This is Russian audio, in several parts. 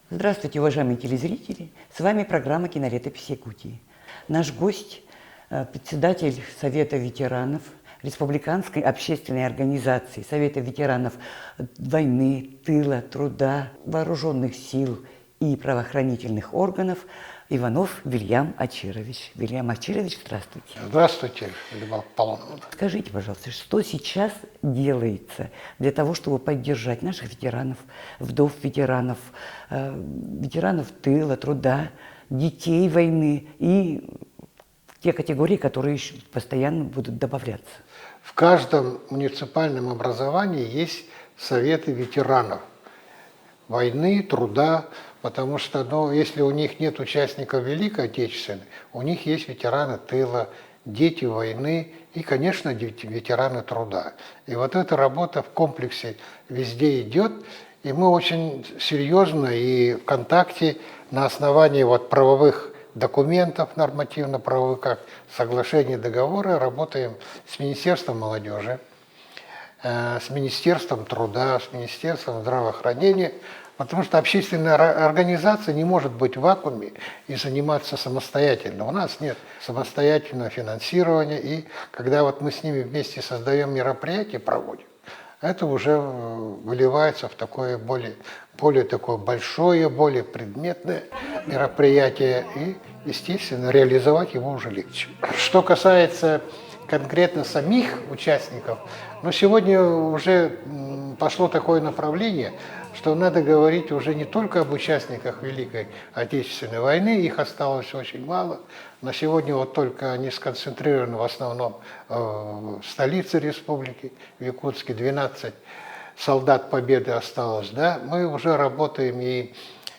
Здравствуйте, уважаемые телезрители! С вами программа «Кинолетопись Якутии». Наш гость – председатель Совета ветеранов Республиканской общественной организации Совета ветеранов войны, тыла, труда, вооруженных сил и правоохранительных органов Иванов Вильям Ачирович. Вильям Ачирович, здравствуйте. Здравствуйте, Людмила Павловна. Скажите, пожалуйста, что сейчас делается для того, чтобы поддержать наших ветеранов, вдов ветеранов, ветеранов тыла, труда, детей войны и те категории, которые еще постоянно будут добавляться? В каждом муниципальном образовании есть советы ветеранов войны, труда, потому что, если у них нет участников Великой Отечественной, у них есть ветераны тыла, дети войны и, конечно, ветераны труда. И вот эта работа в комплексе везде идет, и мы очень серьезно и в контакте на основании правовых документов, нормативно-правовых, как соглашения, договоры, работаем с Министерством молодежи, с Министерством труда, с Министерством здравоохранения, потому что общественная организация не может быть в вакууме и заниматься самостоятельно. У нас нет самостоятельного финансирования, и когда мы с ними вместе создаем мероприятия, проводим, это уже выливается в такое более такое большое, более предметное мероприятие, и, естественно, реализовать его уже легче. Что касается конкретно самих участников, сегодня уже пошло такое направление, что надо говорить уже не только об участниках Великой Отечественной войны, их осталось очень мало. На сегодня только они сконцентрированы в основном в столице республики, в Якутске, 12 солдат Победы осталось. Да? Мы уже работаем и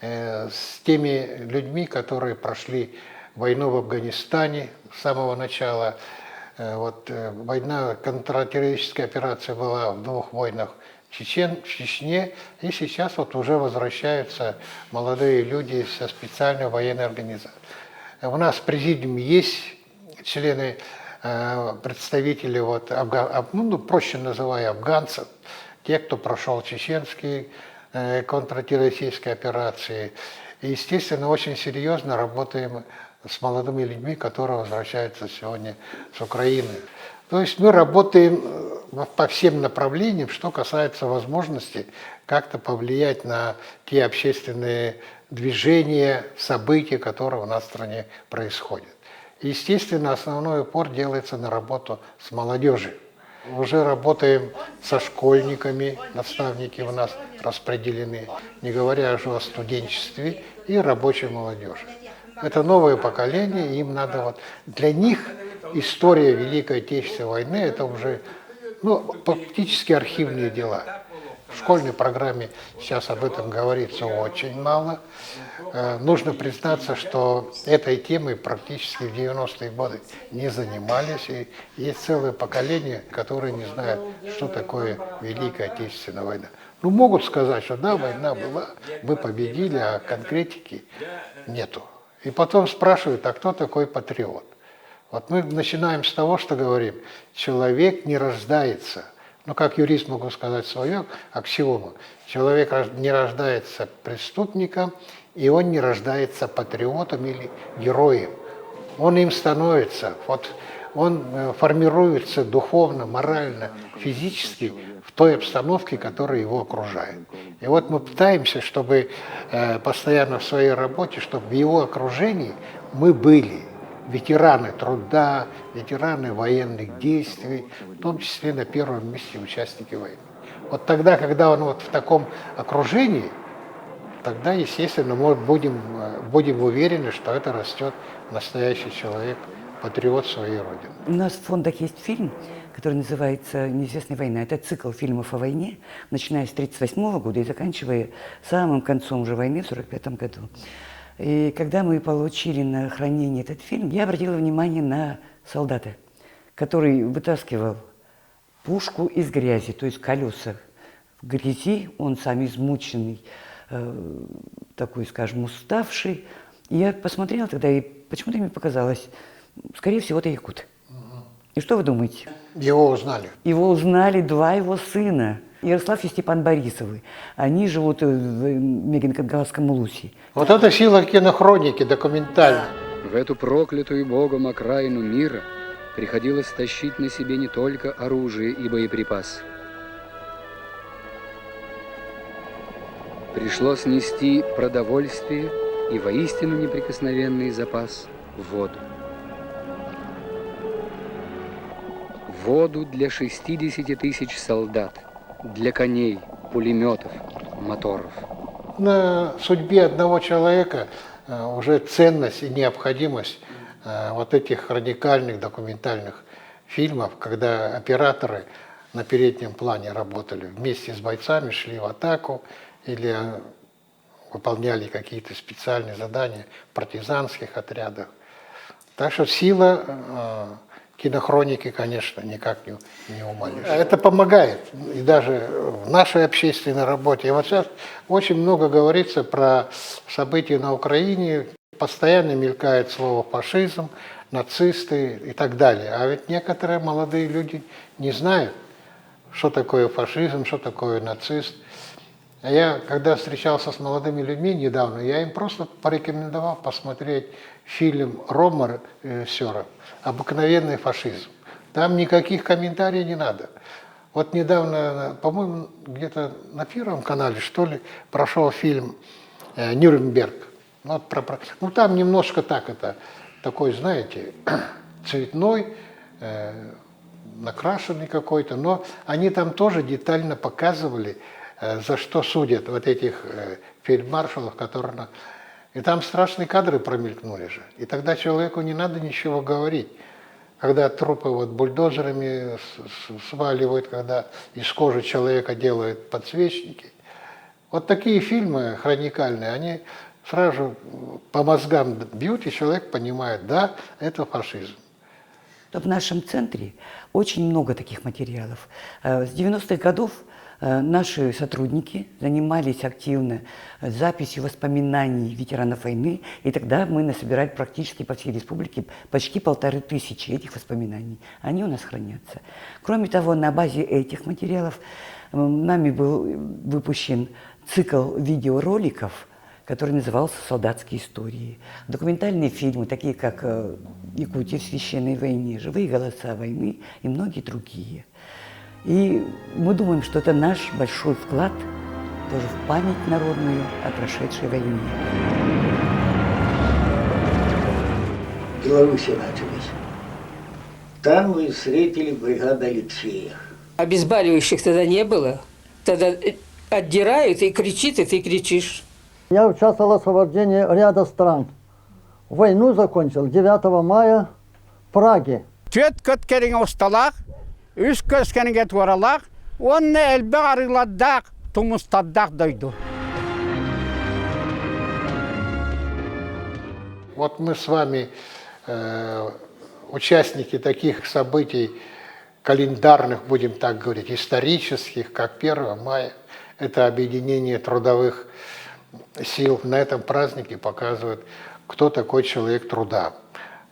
с теми людьми, которые прошли войну в Афганистане с самого начала. Война, контртеррористическая операция была в 2 войнах в Чечне, и сейчас уже возвращаются молодые люди со специальной военной организацией. У нас в президиуме есть члены, представители, проще называя афганцев, те, кто прошел чеченские контртеррористические операции. И, естественно, очень серьезно работаем с молодыми людьми, которые возвращаются сегодня с Украины. То есть мы работаем по всем направлениям, что касается возможности как-то повлиять на те общественные движения, события, которые у нас в стране происходят. Естественно, основной упор делается на работу с молодежью. Уже работаем со школьниками, наставники у нас распределены, не говоря уже о студенчестве и рабочей молодежи. Это новое поколение, им надо для них история Великой Отечественной войны – это уже практически архивные дела. В школьной программе сейчас об этом говорится очень мало. Нужно признаться, что этой темой практически в 90-е годы не занимались. И есть целое поколение, которое не знает, что такое Великая Отечественная война. Могут сказать, что да, война была, мы победили, а конкретики нету. И потом спрашивают, а кто такой патриот? Мы начинаем с того, что говорим, человек не рождается, как юрист могу сказать свое, аксиому, человек не рождается преступником, и он не рождается патриотом или героем. Он им становится, он формируется духовно, морально, физически в той обстановке, которая его окружает. И мы пытаемся, чтобы постоянно в своей работе, чтобы в его окружении мы были ветераны труда, ветераны военных действий, в том числе на первом месте участники войны. Тогда, когда он в таком окружении, тогда, естественно, мы будем уверены, что это растет настоящий человек, патриот своей Родины. У нас в фондах есть фильм, который называется «Неизвестная война». Это цикл фильмов о войне, начиная с 1938 года и заканчивая самым концом уже войны в 1945 году. И когда мы получили на хранение этот фильм, я обратила внимание на солдата, который вытаскивал пушку из грязи, то есть колеса в грязи, он сам измученный, такой, скажем, уставший. И я посмотрела тогда, и почему-то мне показалось, скорее всего, это якут. И что вы думаете? Его узнали. Его узнали два его сына, Ярослав и Степан Борисовы. Они живут в Мегенкангалском Улусе. Вот это сила кинохроники документальной. В эту проклятую Богом окраину мира приходилось тащить на себе не только оружие и боеприпасы. Пришлось нести продовольствие и воистину неприкосновенный запас – воду. Воду для 60 тысяч солдат, для коней, пулеметов, моторов. На судьбе одного человека уже ценность и необходимость вот этих радикальных документальных фильмов, когда операторы на переднем плане работали вместе с бойцами, шли в атаку или выполняли какие-то специальные задания в партизанских отрядах. Так что сила кинохроники, конечно, никак не умалишь. Это помогает и даже в нашей общественной работе. И вот сейчас очень много говорится про события на Украине, постоянно мелькает слово фашизм, нацисты и так далее. А ведь некоторые молодые люди не знают, что такое фашизм, что такое нацист. А я, когда встречался с молодыми людьми недавно, я им просто порекомендовал посмотреть фильм Рома режиссера «Обыкновенный фашизм». Там никаких комментариев не надо. Вот недавно, по-моему, где-то на Первом канале, что ли, прошел фильм «Нюрнберг». Ну, там немножко так это, такой, знаете, цветной, накрашенный какой-то, но они там тоже детально показывали, за что судят вот этих фельдмаршалов, которые... И там страшные кадры промелькнули же. И тогда человеку не надо ничего говорить. Когда трупы вот бульдозерами сваливают, когда из кожи человека делают подсвечники. Вот такие фильмы хроникальные, они сразу же по мозгам бьют, и человек понимает, да, это фашизм. В нашем центре очень много таких материалов. С 90-х годов наши сотрудники занимались активно записью воспоминаний ветеранов войны, и тогда мы насобирали практически по всей республике почти 1500 этих воспоминаний. Они у нас хранятся. Кроме того, на базе этих материалов нами был выпущен цикл видеороликов, который назывался «Солдатские истории». Документальные фильмы, такие как «Якутия в священной войне», «Живые голоса войны» и многие другие. И мы думаем, что это наш большой вклад тоже в память народную о прошедшей войне. В Беларуси начались. Там мы встретили бригаду Алексея. Обезболивающих тогда не было. Тогда отдирают и кричит, и ты кричишь. Я участвовал в освобождении ряда стран. Войну закончил 9 мая в Праге. Үш көскенге туаралақ, онны әлбі арыладақ, тумыстадақ дойду. Вот мы с вами участники таких событий календарных, будем так говорить, исторических, как 1 мая. Это объединение трудовых сил. На этом празднике показывают, кто такой человек труда.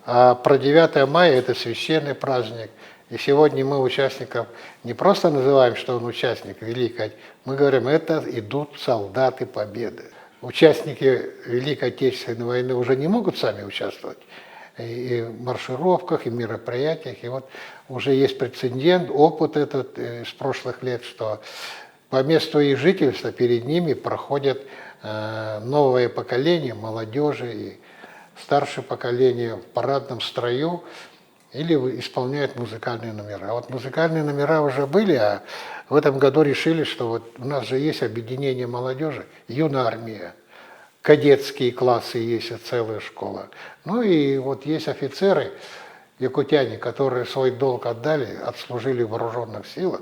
А про 9 мая это священный праздник. И сегодня мы участников не просто называем, что он участник Великой, мы говорим, это идут солдаты Победы. Участники Великой Отечественной войны уже не могут сами участвовать и в маршировках, и в мероприятиях. И вот уже есть прецедент, опыт этот из прошлых лет, что по месту их жительства перед ними проходят новое поколение молодежи и старшее поколение в парадном строю, или исполняют музыкальные номера. Вот музыкальные номера уже были, а в этом году решили, что вот у нас же есть объединение молодежи, юнармия, кадетские классы есть, целая школа. Ну и вот есть офицеры, якутяне, которые свой долг отдали, отслужили в вооруженных силах,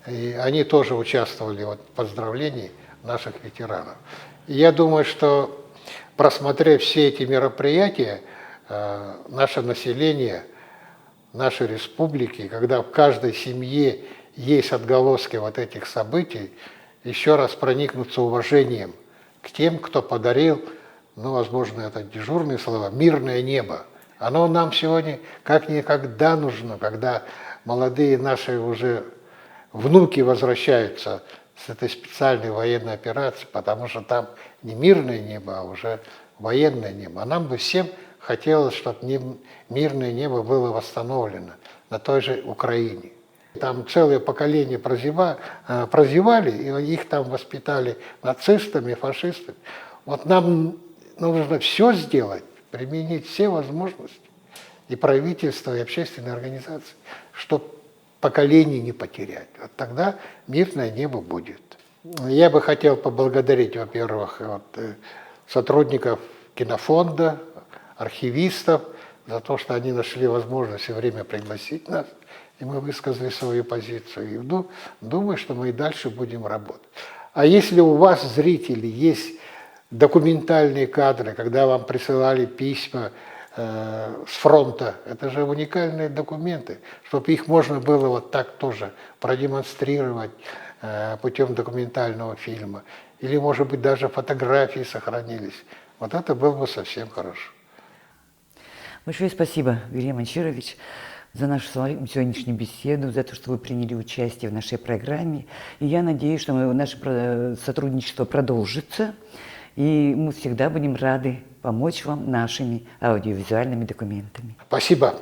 и они тоже участвовали вот в поздравлении наших ветеранов. И я думаю, что просмотрев все эти мероприятия, наше население нашей республики, когда в каждой семье есть отголоски вот этих событий, еще раз проникнуться уважением к тем, кто подарил, ну, возможно, это дежурные слова, мирное небо. Оно нам сегодня как никогда нужно, когда молодые наши уже внуки возвращаются с этой специальной военной операции, потому что там не мирное небо, а уже военное небо. А нам бы всем хотелось, чтобы мирное небо было восстановлено на той же Украине. Там целое поколение прозевали, и их там воспитали нацистами, фашистами. Вот нам нужно все сделать, применить все возможности и правительство, и общественные организации, чтобы поколений не потерять. Вот тогда мирное небо будет. Я бы хотел поблагодарить, во-первых, сотрудников кинофонда, архивистов, за то, что они нашли возможность все время пригласить нас, и мы высказали свою позицию. И думаю, что мы и дальше будем работать. А если у вас, зрители, есть документальные кадры, когда вам присылали письма с фронта, это же уникальные документы, чтобы их можно было вот так тоже продемонстрировать путем документального фильма. Или, может быть, даже фотографии сохранились. Вот это было бы совсем хорошо. Большое спасибо, Вильям Анчирович, за нашу сегодняшнюю беседу, за то, что вы приняли участие в нашей программе. И я надеюсь, что наше сотрудничество продолжится, и мы всегда будем рады помочь вам нашими аудиовизуальными документами. Спасибо.